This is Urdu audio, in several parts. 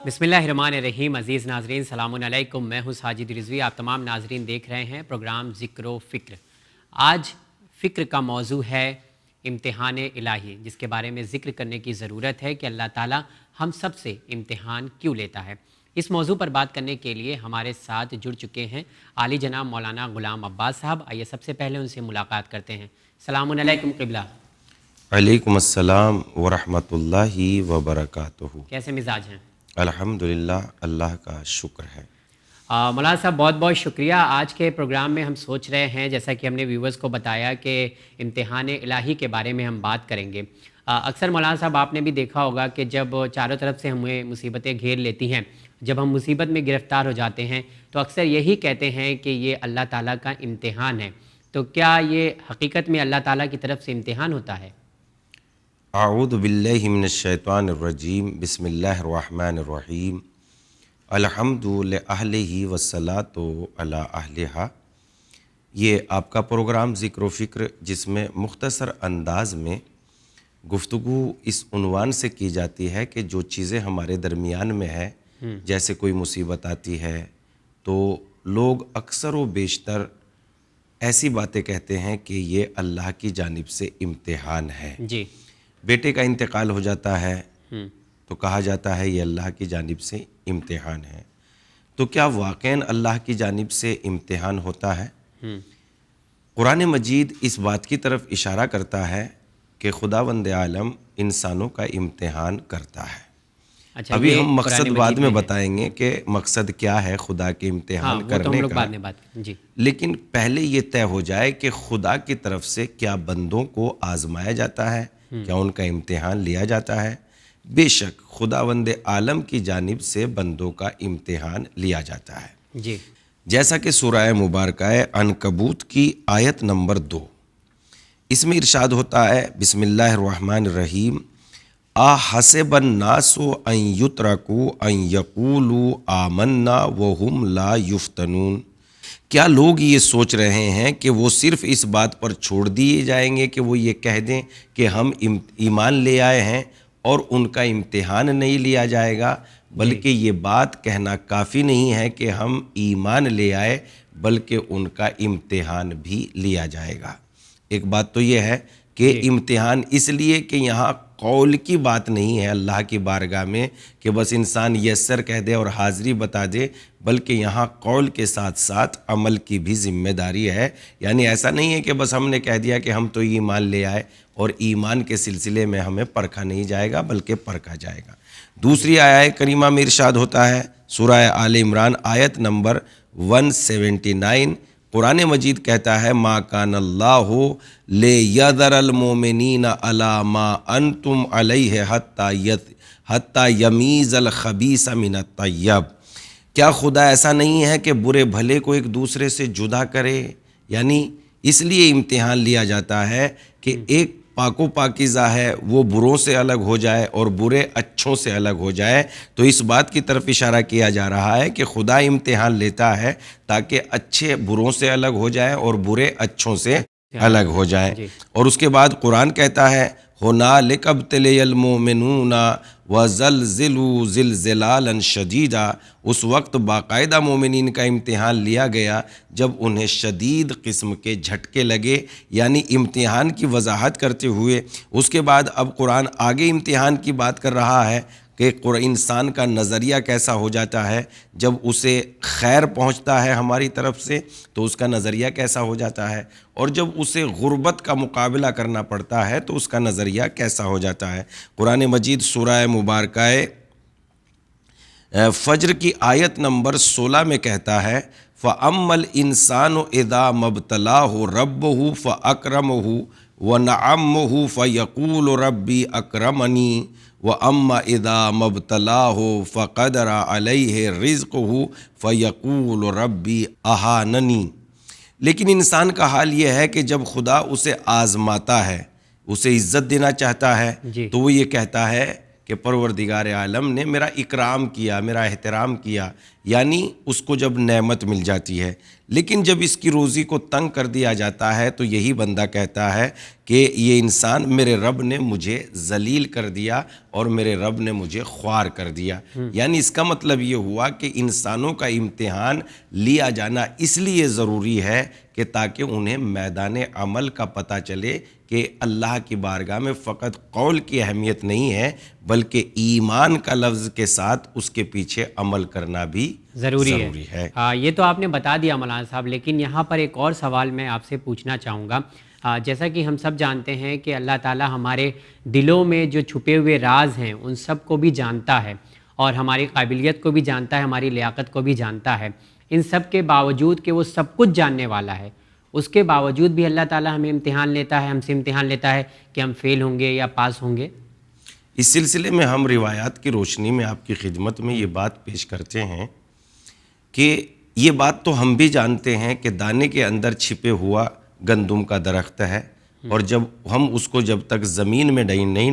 بسم اللہ الرحمن الرحیم. عزیز ناظرین السلام علیکم. میں ہوں ساجد رضوی. آپ تمام ناظرین دیکھ رہے ہیں پروگرام ذکر و فکر. آج فکر کا موضوع ہے امتحان الہی، جس کے بارے میں ذکر کرنے کی ضرورت ہے کہ اللہ تعالیٰ ہم سب سے امتحان کیوں لیتا ہے. اس موضوع پر بات کرنے کے لیے ہمارے ساتھ جڑ چکے ہیں عالی جناب مولانا غلام عباس صاحب. آئیے سب سے پہلے ان سے ملاقات کرتے ہیں. السلام علیکم قبلہ. علیکم السلام ورحمۃ اللہ وبرکاتہ. کیسے مزاج ہیں؟ الحمدللہ، اللہ کا شکر ہے. مولانا صاحب بہت بہت شکریہ. آج کے پروگرام میں ہم سوچ رہے ہیں، جیسا کہ ہم نے ویورز کو بتایا، کہ امتحان الہی کے بارے میں ہم بات کریں گے. اکثر مولانا صاحب آپ نے بھی دیکھا ہوگا کہ جب چاروں طرف سے ہمیں مصیبتیں گھیر لیتی ہیں، جب ہم مصیبت میں گرفتار ہو جاتے ہیں تو اکثر یہی کہتے ہیں کہ یہ اللہ تعالیٰ کا امتحان ہے. تو کیا یہ حقیقت میں اللہ تعالیٰ کی طرف سے امتحان ہوتا ہے؟ اعوذ باللہ من الشیطان الرجیم. بسم اللہ الرحمن الرحیم. الحمد لأہلہ والصلاۃ علی اہلہا. یہ آپ کا پروگرام ذکر و فکر، جس میں مختصر انداز میں گفتگو اس عنوان سے کی جاتی ہے کہ جو چیزیں ہمارے درمیان میں ہے، جیسے کوئی مصیبت آتی ہے تو لوگ اکثر و بیشتر ایسی باتیں کہتے ہیں کہ یہ اللہ کی جانب سے امتحان ہے. جی. بیٹے کا انتقال ہو جاتا ہے تو کہا جاتا ہے یہ اللہ کی جانب سے امتحان ہے. تو کیا واقعاً اللہ کی جانب سے امتحان ہوتا ہے؟ قرآن مجید اس بات کی طرف اشارہ کرتا ہے کہ خداوند عالم انسانوں کا امتحان کرتا ہے. اچھا، ابھی یہ ہم مقصد قرآن بعد مجید میں ہے. بتائیں گے کہ مقصد کیا ہے خدا کے امتحان وہ تو ہم کرنے لوگ کا. بعد میں بات کریں. جی. لیکن پہلے یہ طے ہو جائے کہ خدا کی طرف سے کیا بندوں کو آزمایا جاتا ہے، کیا ان کا امتحان لیا جاتا ہے؟ بے شک خداوند عالم کی جانب سے بندوں کا امتحان لیا جاتا ہے. جی. جیسا کہ سورہ مبارکہ عنکبوت کی آیت نمبر 2، اس میں ارشاد ہوتا ہے بسم اللہ الرحمن الرحیم. احسب الناس ان یترکوا ان یقولوا آمنا وہم لا یفتنون. کیا لوگ یہ سوچ رہے ہیں کہ وہ صرف اس بات پر چھوڑ دیے جائیں گے کہ وہ یہ کہہ دیں کہ ہم ایمان لے آئے ہیں اور ان کا امتحان نہیں لیا جائے گا؟ بلکہ یہ بات کہنا کافی نہیں ہے کہ ہم ایمان لے آئے، بلکہ ان کا امتحان بھی لیا جائے گا. ایک بات تو یہ ہے کہ امتحان اس لیے کہ یہاں قول کی بات نہیں ہے اللہ کی بارگاہ میں کہ بس انسان یسر کہہ دے اور حاضری بتا دے، بلکہ یہاں قول کے ساتھ ساتھ عمل کی بھی ذمہ داری ہے. یعنی ایسا نہیں ہے کہ بس ہم نے کہہ دیا کہ ہم تو ایمان لے آئے اور ایمان کے سلسلے میں ہمیں پرکھا نہیں جائے گا، بلکہ پرکھا جائے گا. دوسری آیت کریمہ میں ارشاد ہوتا ہے سورہ آل عمران آیت نمبر 179. قرآن مجید کہتا ہے ما کان اللہ لیذر المؤمنین علی ما انتم علیہ حتی یمیز الخبیث من الطیب. کیا خدا ایسا نہیں ہے کہ برے بھلے کو ایک دوسرے سے جدا کرے؟ یعنی اس لیے امتحان لیا جاتا ہے کہ ایک پاک و پاکیزہ ہے وہ بروں سے الگ ہو جائے اور برے اچھوں سے الگ ہو جائے. تو اس بات کی طرف اشارہ کیا جا رہا ہے کہ خدا امتحان لیتا ہے تاکہ اچھے بروں سے الگ ہو جائیں اور برے اچھوں سے الگ ہو جائیں. اور اس کے بعد قرآن کہتا ہے ہنالک ابتلی المؤمنون وزلزلوا زلزلالا شدیدا. اس وقت باقاعدہ مومنین کا امتحان لیا گیا جب انہیں شدید قسم کے جھٹکے لگے. یعنی امتحان کی وضاحت کرتے ہوئے اس کے بعد اب قرآن آگے امتحان کی بات کر رہا ہے کہ انسان کا نظریہ کیسا ہو جاتا ہے جب اسے خیر پہنچتا ہے ہماری طرف سے تو اس کا نظریہ کیسا ہو جاتا ہے، اور جب اسے غربت کا مقابلہ کرنا پڑتا ہے تو اس کا نظریہ کیسا ہو جاتا ہے. قرآن مجید سورہ مبارکہ فجر کی آیت نمبر 16 میں کہتا ہے فَأَمَّا الْإِنسَانُ إِذَا مَبْتَلَاهُ رَبُّهُ فَأَكْرَمَهُ وَنَعَمَّهُ فَيَقُولُ رَبِّي أَكْرَمَنِي وَأَمَّا إِذَا مَبْتَلَاهُ فَقَدَرَ عَلَيْهِ رِزْقَهُ فَيَقُولُ رَبِّي أَهَانَنِي. لیکن انسان کا حال یہ ہے کہ جب خدا اسے آزماتا ہے، اسے عزت دینا چاہتا ہے تو وہ یہ کہتا ہے کہ پروردگار عالم نے میرا اکرام کیا، میرا احترام کیا. یعنی اس کو جب نعمت مل جاتی ہے، لیکن جب اس کی روزی کو تنگ کر دیا جاتا ہے تو یہی بندہ کہتا ہے کہ یہ انسان میرے رب نے مجھے ذلیل کر دیا اور میرے رب نے مجھے خوار کر دیا۔ یعنی اس کا مطلب یہ ہوا کہ انسانوں کا امتحان لیا جانا اس لیے ضروری ہے کہ تاکہ انہیں میدان عمل کا پتہ چلے کہ اللہ کی بارگاہ میں فقط قول کی اہمیت نہیں ہے بلکہ ایمان کا لفظ کے ساتھ اس کے پیچھے عمل کرنا بھی ضروری ہے۔ یہ تو آپ نے بتا دیا مولانا صاحب، لیکن یہاں پر ایک اور سوال میں آپ سے پوچھنا چاہوں گا۔ جیسا کہ ہم سب جانتے ہیں کہ اللہ تعالی ہمارے دلوں میں جو چھپے ہوئے راز ہیں ان سب کو بھی جانتا ہے، اور ہماری قابلیت کو بھی جانتا ہے، ہماری لیاقت کو بھی جانتا ہے۔ ان سب کے باوجود کہ وہ سب کچھ جاننے والا ہے، اس کے باوجود بھی اللہ تعالی ہمیں امتحان لیتا ہے، ہم سے امتحان لیتا ہے کہ ہم فیل ہوں گے یا پاس ہوں گے۔ اس سلسلے میں ہم روایات کی روشنی میں آپ کی خدمت میں یہ بات پیش کرتے ہیں کہ یہ بات تو ہم بھی جانتے ہیں کہ دانے کے اندر چھپے ہوا گندم کا درخت ہے، اور جب ہم اس کو جب تک زمین میں نہیں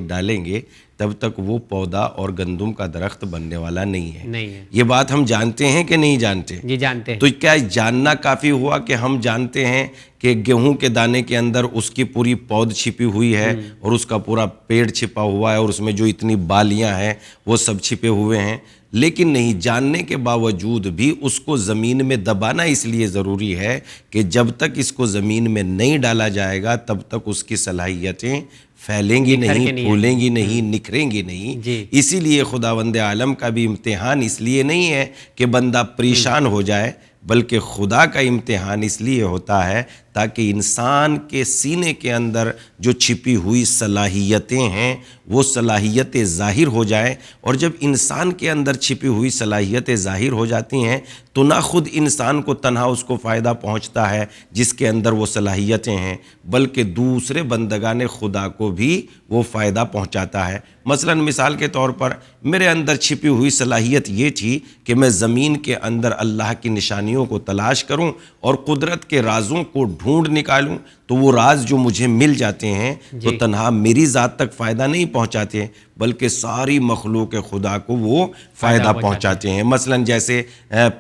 ڈالیں گے تب تک وہ پودا اور گندم کا درخت بننے والا نہیں ہے۔ یہ بات ہم جانتے ہیں کہ نہیں جانتے؟ جی جانتے ہیں۔ تو کیا جاننا کافی ہوا کہ ہم جانتے ہیں کہ گیہوں کے دانے کے اندر اس کی پوری پود چھپی ہوئی ہے اور اس کا پورا پیڑ چھپا ہوا ہے اور اس میں جو اتنی بالیاں ہیں وہ سب چھپے ہوئے ہیں؟ لیکن نہیں جاننے کے باوجود بھی اس کو زمین میں دبانا اس لیے ضروری ہے کہ جب تک اس کو زمین میں نہیں ڈالا جائے گا تب تک اس کی صلاحیتیں پھیلیں گی نہیں، پھولیں گی نہیں، نکھریں گی نہیں۔ اسی لیے خداوند عالم کا بھی امتحان اس لیے نہیں ہے کہ بندہ پریشان ہو جائے، بلکہ خدا کا امتحان اس لیے ہوتا ہے تاکہ انسان کے سینے کے اندر جو چھپی ہوئی صلاحیتیں ہیں وہ صلاحیتیں ظاہر ہو جائیں، اور جب انسان کے اندر چھپی ہوئی صلاحیتیں ظاہر ہو جاتی ہیں تو نہ خود انسان کو تنہا اس کو فائدہ پہنچتا ہے جس کے اندر وہ صلاحیتیں ہیں، بلکہ دوسرے بندگان خدا کو بھی وہ فائدہ پہنچاتا ہے۔ مثلا مثال کے طور پر میرے اندر چھپی ہوئی صلاحیت یہ تھی کہ میں زمین کے اندر اللہ کی نشانیوں کو تلاش کروں اور قدرت کے رازوں کو ڈھونڈ نکالوں، تو وہ راز جو مجھے مل جاتے ہیں تو تنہا میری ذات تک فائدہ نہیں پہنچاتے بلکہ ساری مخلوق خدا کو وہ فائدہ پہنچاتے ہیں۔ مثلا جیسے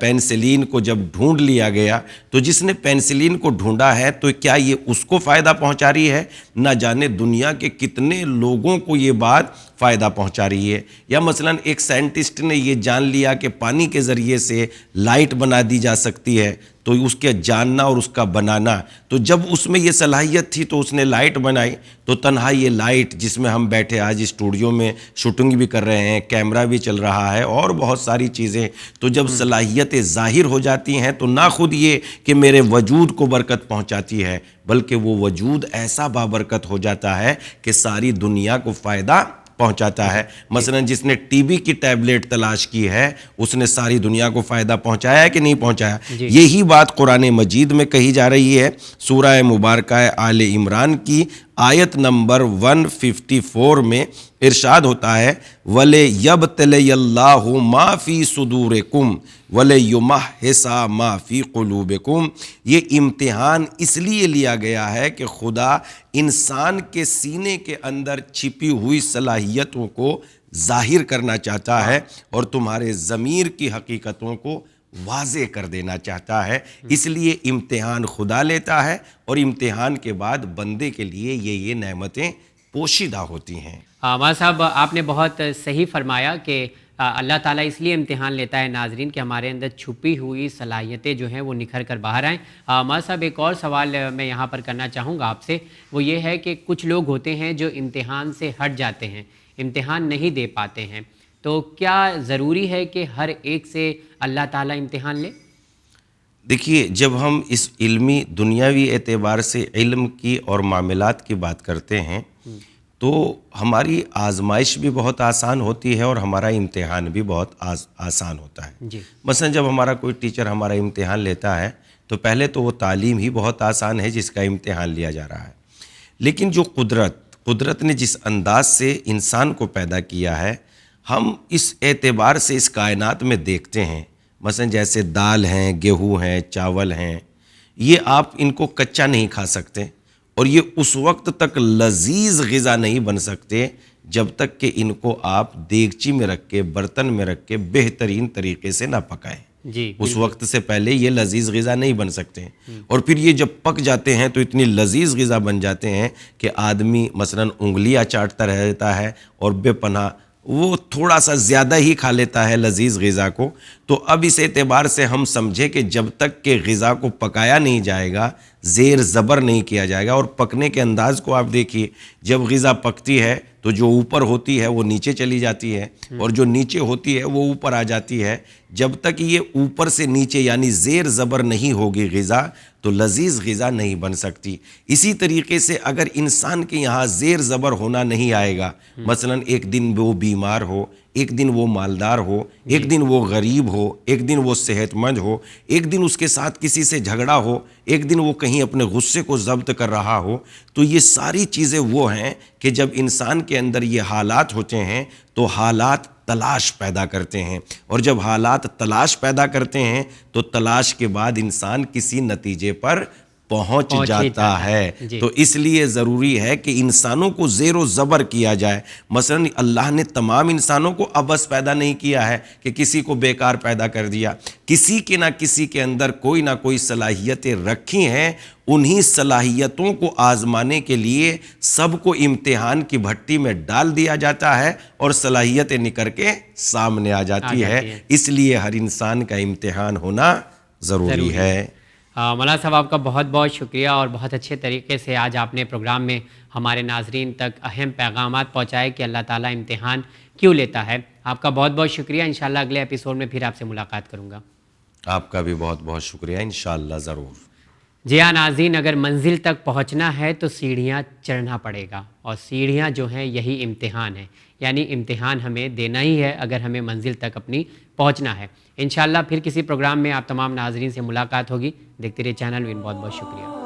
پینسلین کو جب ڈھونڈ لیا گیا تو جس نے پینسلین کو ڈھونڈا ہے تو کیا یہ اس کو فائدہ پہنچا رہی ہے؟ نہ جانے دنیا کے کتنے لوگوں کو یہ بات فائدہ پہنچا رہی ہے۔ یا مثلا ایک سائنٹسٹ نے یہ جان لیا کہ پانی کے ذریعے سے لائٹ بنا دی جا سکتی ہے، تو اس کے جاننا اور اس کا بنانا، تو جب اس میں یہ صلاحیت تھی تو اس نے لائٹ بنائی، تو تنہا یہ لائٹ جس میں ہم بیٹھے آج اسٹوڈیو میں شوٹنگ بھی کر رہے ہیں، کیمرہ بھی چل رہا ہے اور بہت ساری چیزیں، تو جب صلاحیتیں ظاہر ہو جاتی ہیں تو نہ خود یہ کہ میرے وجود کو برکت پہنچاتی ہے بلکہ وہ وجود ایسا بابرکت ہو جاتا ہے کہ ساری دنیا کو فائدہ پہنچاتا ہے۔ مثلا جس نے ٹی بی کی ٹیبلیٹ تلاش کی ہے اس نے ساری دنیا کو فائدہ پہنچایا ہے کہ نہیں پہنچایا؟ یہی بات قرآن مجید میں کہی جا رہی ہے۔ سورہ مبارکہ آل عمران کی آیت نمبر 154 میں ارشاد ہوتا ہے وَلِيَبْتَلِيَ اللَّهُ مَا فِي صُدُورِكُمْ وَلِيُمَحِّصَ مَا فِي قُلُوبِكُمْ۔ یہ امتحان اس لیے لیا گیا ہے کہ خدا انسان کے سینے کے اندر چھپی ہوئی صلاحیتوں کو ظاہر کرنا چاہتا ہے اور تمہارے ضمیر کی حقیقتوں کو واضح کر دینا چاہتا ہے۔ اس لیے امتحان خدا لیتا ہے اور امتحان کے بعد بندے کے لیے یہ نعمتیں پوشیدہ ہوتی ہیں۔ مولانا صاحب آپ نے بہت صحیح فرمایا کہ اللہ تعالیٰ اس لیے امتحان لیتا ہے ناظرین کہ ہمارے اندر چھپی ہوئی صلاحیتیں جو ہیں وہ نکھر کر باہر آئیں۔ مولانا صاحب ایک اور سوال میں یہاں پر کرنا چاہوں گا آپ سے، وہ یہ ہے کہ کچھ لوگ ہوتے ہیں جو امتحان سے ہٹ جاتے ہیں، امتحان نہیں دے پاتے ہیں، تو کیا ضروری ہے کہ ہر ایک سے اللہ تعالیٰ امتحان لے؟ دیکھیے، جب ہم اس علمی دنیاوی اعتبار سے علم کی اور معاملات کی بات کرتے ہیں تو ہماری آزمائش بھی بہت آسان ہوتی ہے اور ہمارا امتحان بھی بہت آسان ہوتا ہے۔ مثلا جب ہمارا کوئی ٹیچر ہمارا امتحان لیتا ہے تو پہلے تو وہ تعلیم ہی بہت آسان ہے جس کا امتحان لیا جا رہا ہے، لیکن جو قدرت نے جس انداز سے انسان کو پیدا کیا ہے، ہم اس اعتبار سے اس کائنات میں دیکھتے ہیں، مثلا جیسے دال ہیں، گیہوں ہیں، چاول ہیں، یہ آپ ان کو کچا نہیں کھا سکتے اور یہ اس وقت تک لذیذ غذا نہیں بن سکتے جب تک کہ ان کو آپ دیگچی میں رکھ کے برتن میں رکھ کے بہترین طریقے سے نہ پکائیں. جی اس وقت سے پہلے یہ لذیذ غذا نہیں بن سکتے ہیں. اور پھر یہ جب پک جاتے ہیں تو اتنی لذیذ غذا بن جاتے ہیں کہ آدمی مثلا انگلیاں چاٹتا رہتا ہے اور بے پناہ وہ تھوڑا سا زیادہ ہی کھا لیتا ہے لذیذ غذا کو. تو اب اس اعتبار سے ہم سمجھے کہ جب تک کہ غذا کو پکایا نہیں جائے گا, زیر زبر نہیں کیا جائے گا. اور پکنے کے انداز کو آپ دیکھیے, جب غذا پکتی ہے تو جو اوپر ہوتی ہے وہ نیچے چلی جاتی ہے اور جو نیچے ہوتی ہے وہ اوپر آ جاتی ہے. جب تک یہ اوپر سے نیچے یعنی زیر زبر نہیں ہوگی غذا تو لذیذ غذا نہیں بن سکتی. اسی طریقے سے اگر انسان کے یہاں زیر زبر ہونا نہیں آئے گا, مثلا ایک دن وہ بیمار ہو, ایک دن وہ مالدار ہو, ایک دن وہ غریب ہو, ایک دن وہ صحت مند ہو, ایک دن اس کے ساتھ کسی سے جھگڑا ہو, ایک دن وہ کہیں اپنے غصے کو ضبط کر رہا ہو, تو یہ ساری چیزیں وہ ہیں کہ جب انسان کے اندر یہ حالات ہوتے ہیں تو حالات تلاش پیدا کرتے ہیں. اور جب حالات تلاش پیدا کرتے ہیں تو تلاش کے بعد انسان کسی نتیجے پر پہنچ جاتا ہے. تو اس لیے ضروری ہے کہ انسانوں کو زیر و زبر کیا جائے. مثلا اللہ نے تمام انسانوں کو عبث پیدا نہیں کیا ہے کہ کسی کو بیکار پیدا کر دیا. کسی کے نہ کسی کے اندر کوئی نہ کوئی صلاحیتیں رکھی ہیں. انہی صلاحیتوں کو آزمانے کے لیے سب کو امتحان کی بھٹی میں ڈال دیا جاتا ہے اور صلاحیتیں نکل کے سامنے آ جاتی ہے. اس لیے ہر انسان کا امتحان ہونا ضروری ہے. مولانا صاحب آپ کا بہت بہت شکریہ, اور بہت اچھے طریقے سے آج آپ نے پروگرام میں ہمارے ناظرین تک اہم پیغامات پہنچائے کہ اللہ تعالیٰ امتحان کیوں لیتا ہے. آپ کا بہت بہت شکریہ. انشاءاللہ اگلے ایپیسوڈ میں پھر آپ سے ملاقات کروں گا. آپ کا بھی بہت بہت شکریہ. انشاءاللہ ضرور. جی ہاں ناظرین, اگر منزل تک پہنچنا ہے تو سیڑھیاں چڑھنا پڑے گا, اور سیڑھیاں جو ہیں یہی امتحان ہے. یعنی امتحان ہمیں دینا ہی ہے اگر ہمیں منزل تک اپنی پہنچنا ہے. انشاءاللہ پھر کسی پروگرام میں آپ تمام ناظرین سے ملاقات ہوگی. دیکھتے رہیے چینل وین. بہت بہت شکریہ.